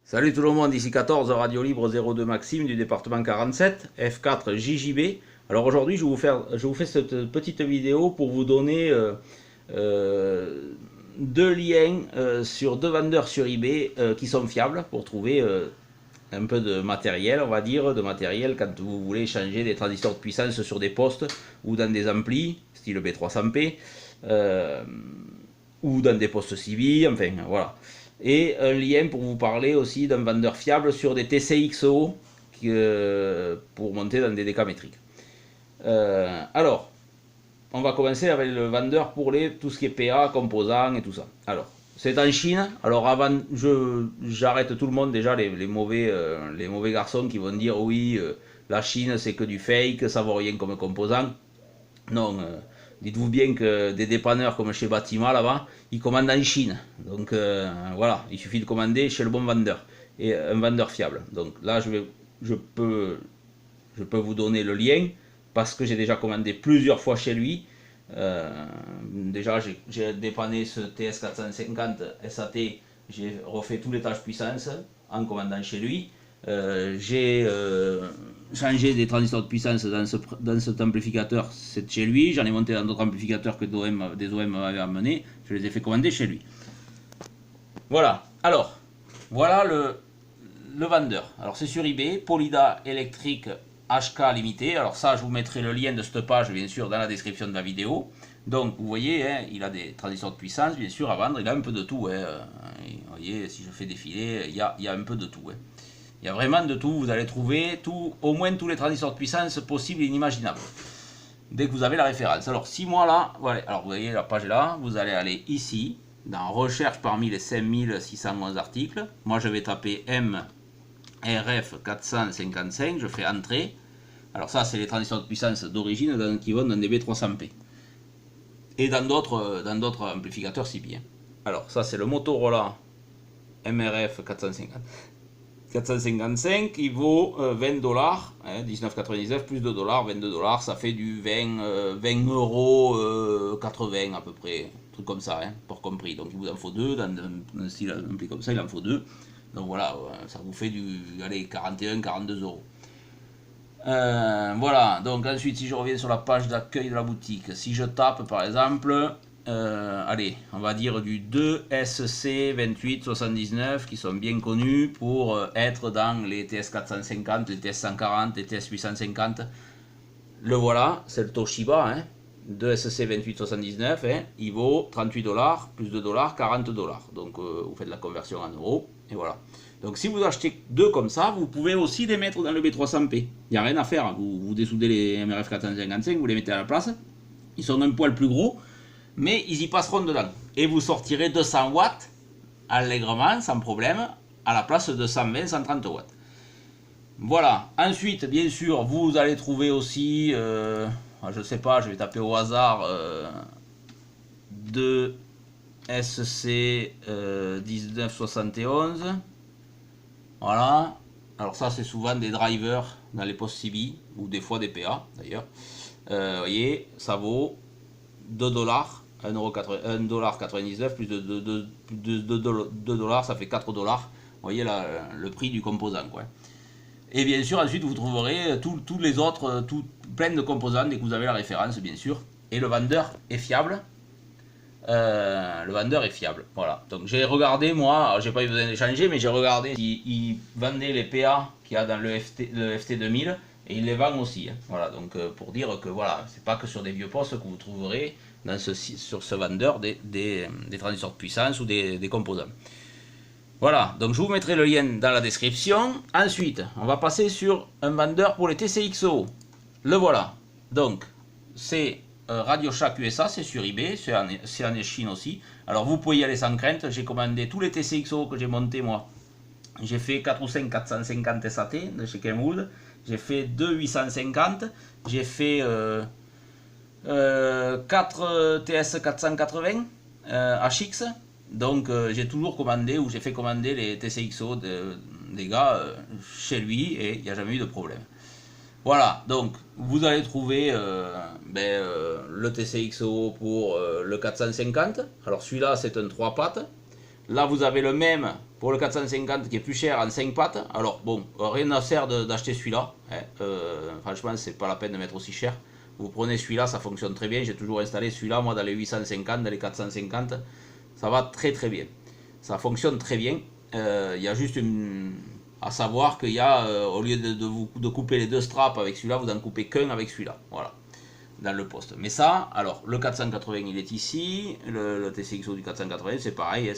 Salut tout le monde, ici 14, Radio Libre 02 Maxime du département 47, F4 JJB. Alors aujourd'hui, je vous fais cette petite vidéo pour vous donner deux liens sur deux vendeurs sur eBay qui sont fiables pour trouver un peu de matériel, on va dire, de matériel quand vous voulez changer des transistors de puissance sur des postes ou dans des amplis, style B300P, ou dans des postes civils, enfin voilà. Et un lien pour vous parler aussi d'un vendeur fiable sur des TCXO pour monter dans des décamétriques. Alors, on va commencer avec le vendeur pour tout ce qui est PA, composants et tout ça. Alors, c'est en Chine. Alors, avant, j'arrête tout le monde déjà, les mauvais garçons qui vont dire oui, la Chine c'est que du fake, ça vaut rien comme composant. Non, dites-vous bien que des dépanneurs comme chez Bâtiment là-bas, ils commandent en Chine. Donc voilà, il suffit de commander chez le bon vendeur et un vendeur fiable. Donc là, je peux vous donner le lien parce que j'ai déjà commandé plusieurs fois chez lui. Déjà, j'ai dépanné ce TS450 SAT, j'ai refait tous les tâches puissance en commandant chez lui. J'ai changé des transistors de puissance dans cet amplificateur, c'est chez lui. J'en ai monté dans d'autres amplificateurs que des OM m'avaient amené. Je les ai fait commander chez lui. Voilà. Alors, voilà le vendeur. Alors, c'est sur eBay, Polida électrique HK limité. Alors ça, je vous mettrai le lien de cette page, bien sûr, dans la description de la vidéo. Donc, vous voyez, hein, il a des transistors de puissance, bien sûr, à vendre. Il a un peu de tout. Hein. Vous voyez, si je fais défiler, il y a un peu de tout. Hein. Il y a vraiment de tout, vous allez trouver au moins tous les transistors de puissance possibles et inimaginables. Dès que vous avez la référence. Alors, si moi là, voilà, alors vous voyez la page est là, vous allez aller ici, dans recherche parmi les 5611 articles. Moi je vais taper MRF 455, je fais entrée. Alors ça, c'est les transistors de puissance d'origine qui vont dans des B300P. Et dans d'autres amplificateurs si bien. Alors ça, c'est le Motorola MRF 450. 455, il vaut 20 dollars, 19,99 plus 2 dollars, 22 dollars, ça fait du 20 euros 80 à peu près, un truc comme ça, hein, pour compris. Donc il vous en faut deux, dans un style un peu comme ça, il en faut deux. Donc voilà, ça vous fait du, allez, 41, 42 euros. Voilà, donc ensuite si je reviens sur la page d'accueil de la boutique, si je tape par exemple, allez, on va dire du 2SC2879 qui sont bien connus pour être dans les TS450, les TS140, les TS850. Le voilà, c'est le Toshiba, hein, 2SC2879, hein, il vaut 38 dollars, plus 2 dollars, 40 dollars. Donc vous faites la conversion en euros, et voilà. Donc si vous achetez deux comme ça, vous pouvez aussi les mettre dans le B300P. Il n'y a rien à faire, vous dessoudez les MRF 455, vous les mettez à la place. Ils sont un poil plus gros, mais ils y passeront dedans. Et vous sortirez 200 watts allègrement, sans problème, à la place de 120, 130 watts. Voilà. Ensuite, bien sûr, vous allez trouver aussi, je sais pas, je vais taper au hasard 2SC 1971. Voilà. Alors ça, c'est souvent des drivers dans les postes CB, ou des fois des PA d'ailleurs. Vous voyez, ça vaut 2 dollars. 1,99$ plus de 2 dollars, ça fait 4 dollars. Vous voyez le prix du composant, quoi. Et bien sûr, ensuite, vous trouverez tous les autres, plein de composants dès que vous avez la référence, bien sûr. Et le vendeur est fiable. Voilà. Donc j'ai regardé, moi, j'ai pas eu besoin d'échanger, mais j'ai regardé s'il vendait les PA qu'il y a dans le FT2000 et il les vend aussi. Hein. Voilà, donc pour dire que voilà, c'est pas que sur des vieux postes que vous trouverez sur ce vendeur des transistors de puissance ou des composants. Voilà, donc je vous mettrai le lien dans la description. Ensuite, on va passer sur un vendeur pour les TCXO. Le voilà. Donc, c'est Radio Shack USA, c'est sur eBay, c'est en Chine aussi. Alors vous pouvez y aller sans crainte, j'ai commandé tous les TCXO que j'ai montés moi. J'ai fait 4 ou 5 450 SAT de chez Kenwood, j'ai fait 2 850, j'ai fait 4 TS 480 HX. Donc j'ai toujours commandé ou j'ai fait commander les TCXO des gars chez lui et il n'y a jamais eu de problème. Voilà, donc vous allez trouver le TCXO pour le 450. Alors celui-là c'est un 3 pattes. Là vous avez le même pour le 450 qui est plus cher en 5 pattes. Alors bon, rien à faire d'acheter celui-là. Hein. Franchement, c'est pas la peine de mettre aussi cher. Vous prenez celui-là, ça fonctionne très bien. J'ai toujours installé celui-là, moi, dans les 850, dans les 450. Ça va très très bien. Ça fonctionne très bien. Il y a juste à savoir qu'il y a, au lieu de couper les deux straps avec celui-là, vous n'en coupez qu'un avec celui-là. Voilà, dans le poste. Mais ça, alors, le 480, il est ici. Le TCXO du 480, c'est pareil.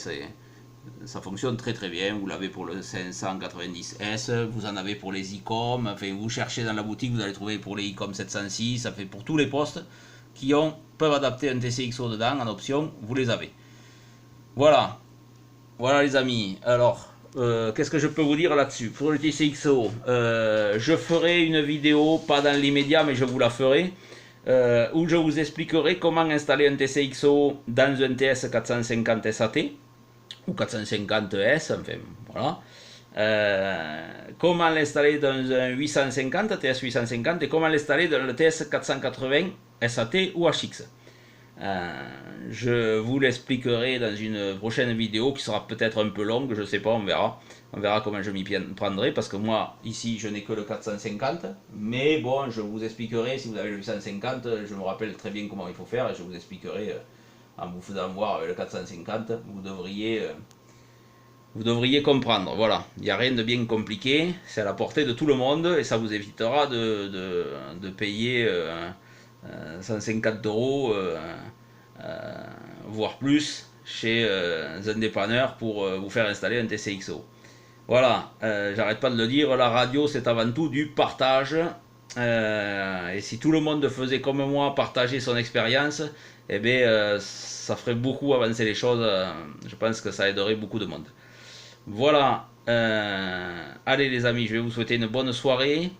Ça fonctionne très très bien. Vous l'avez pour le 590S, vous en avez pour les ICOM. Enfin, vous cherchez dans la boutique, vous allez trouver pour les ICOM 706. Ça fait pour tous les postes qui peuvent adapter un TCXO dedans en option. Vous les avez. Voilà. Voilà les amis. Alors, qu'est-ce que je peux vous dire là-dessus? Pour le TCXO, je ferai une vidéo, pas dans l'immédiat, mais je vous la ferai. Où je vous expliquerai comment installer un TCXO dans un TS 450 SAT ou 450S, enfin voilà. Comment l'installer dans un 850, TS 850 et comment l'installer dans le TS 480 SAT ou HX. Je vous l'expliquerai dans une prochaine vidéo qui sera peut-être un peu longue, je sais pas, on verra. On verra comment je m'y prendrai parce que moi, ici, je n'ai que le 450. Mais bon, je vous expliquerai, si vous avez le 850, je me rappelle très bien comment il faut faire et je vous expliquerai en vous faisant voir le 450. Vous devriez comprendre. Voilà, il n'y a rien de bien compliqué, c'est à la portée de tout le monde et ça vous évitera de payer 150 €, voire plus, chez un dépanneur pour vous faire installer un TCXO. Voilà, j'arrête pas de le dire, la radio c'est avant tout du partage. Et si tout le monde faisait comme moi, partager son expérience, eh bien, ça ferait beaucoup avancer les choses. Je pense que ça aiderait beaucoup de monde. Voilà, allez les amis, je vais vous souhaiter une bonne soirée.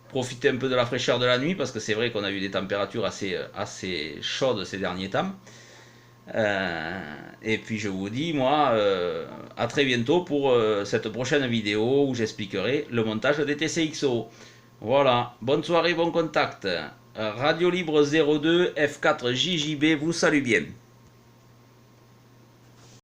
Profitez un peu de la fraîcheur de la nuit parce que c'est vrai qu'on a eu des températures assez chaudes ces derniers temps. Et puis je vous dis moi à très bientôt pour cette prochaine vidéo où j'expliquerai le montage des TCXO. Voilà, bonne soirée, bon contact. Radio Libre 02 F4 JJB vous salue bien.